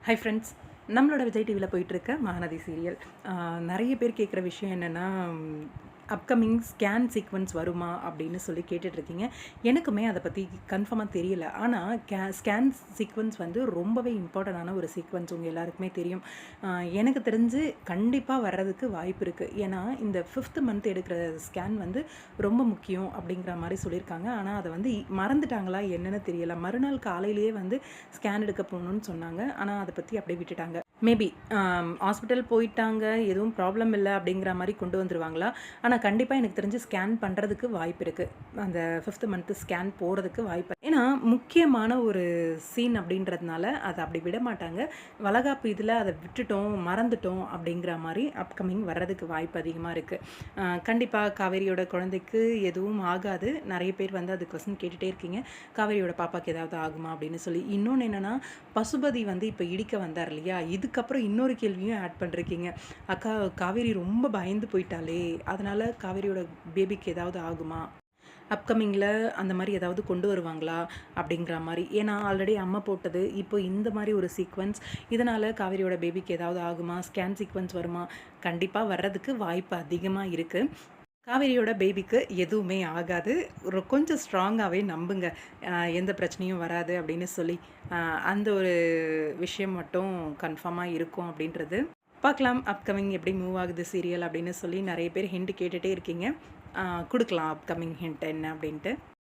Hi friends, நம்மளோட விஜய் டிவியில் போயிட்டுருக்க மகாநதி சீரியல். நிறைய பேர் கேட்குற விஷயம் என்னென்னா, அப்கமிங் ஸ்கேன் சீக்வன்ஸ் வருமா அப்படின்னு சொல்லி கேட்டுட்ருக்கீங்க. எனக்குமே அதை பற்றி கன்ஃபார்மாக தெரியல. ஆனால் ஸ்கேன் சீக்வன்ஸ் வந்து ரொம்பவே இம்பார்ட்டண்டான ஒரு சீக்வன்ஸ் உங்கள் எல்லாருக்குமே தெரியும். எனக்கு தெரிஞ்சு கண்டிப்பாக வர்றதுக்கு வாய்ப்பு இருக்குது. ஏன்னா இந்த 5th மந்த் எடுக்கிற ஸ்கேன் வந்து ரொம்ப முக்கியம் அப்படிங்கிற மாதிரி சொல்லியிருக்காங்க. ஆனால் அதை வந்து மறந்துட்டாங்களா என்னன்னு தெரியல. மறுநாள் காலையிலேயே வந்து ஸ்கேன் எடுக்க போகணுன்னு சொன்னாங்க. ஆனால் அதை பற்றி அப்படியே விட்டுட்டாங்க. மேபி ஹாஸ்பிட்டல் போயிட்டாங்க, எதுவும் ப்ராப்ளம் இல்லை அப்படிங்கிற மாதிரி கொண்டு வந்துடுவாங்களா. ஆனால் கண்டிப்பாக எனக்கு தெரிஞ்சு ஸ்கேன் பண்ணுறதுக்கு வாய்ப்பு இருக்குது. அந்த 5th மந்த்து ஸ்கேன் போகிறதுக்கு வாய்ப்பு. ஏன்னா முக்கியமான ஒரு சீன் அப்படின்றதுனால அதை அப்படி விட மாட்டாங்க. வளகாப்பு இதில் அதை விட்டுட்டோம், மறந்துட்டோம் அப்படிங்கிற மாதிரி அப்கமிங் வர்றதுக்கு வாய்ப்பு அதிகமாக இருக்குது. கண்டிப்பாக காவேரியோட குழந்தைக்கு எதுவும் ஆகாது. நிறைய பேர் வந்து அது கொஸ்டின் கேட்டுகிட்டே இருக்கீங்க, காவேரியோட பாப்பாவுக்கு ஏதாவது ஆகுமா அப்படின்னு சொல்லி. இன்னொன்று என்னென்னா, பசுபதி வந்து இப்போ இடிக்க வந்தார் இல்லையா, இதுக்கப்புறம் இன்னொரு கேள்வியும் ஆட் பண்ணிருக்கீங்க. அக்கா, காவேரி ரொம்ப பயந்து போயிட்டாலே, அதனால் காவேரியோட பேபிக்கு ஏதாவது ஆகுமா, அப்கமிங்கில் அந்த மாதிரி ஏதாவது கொண்டு வருவாங்களா அப்படிங்கிற மாதிரி. ஏன்னா ஆல்ரெடி அம்மா போட்டது, இப்போ இந்த மாதிரி ஒரு சீக்வன்ஸ், இதனால் காவேரியோட பேபிக்கு ஏதாவது ஆகுமா, ஸ்கேன் சீக்வன்ஸ் வருமா? கண்டிப்பாக வர்றதுக்கு வாய்ப்பு அதிகமாக இருக்குது. காவேரியோட பேபிக்கு எதுவுமே ஆகாது. கொஞ்சம் ஸ்ட்ராங்காகவே நம்புங்க, எந்த பிரச்சனையும் வராது அப்படின்னு சொல்லி. அந்த ஒரு விஷயம் மட்டும் கன்ஃபார்மாக இருக்கும் அப்படின்றது. பார்க்கலாம் அப்கமிங் எப்படி மூவ் ஆகுது சீரியல் அப்படின்னு சொல்லி நிறைய பேர் ஹிண்ட் கேட்டுகிட்டே இருக்கீங்க. கொடுக்கலாம் அப்கமிங் ஹிண்ட் என்ன அப்படின்ட்டு.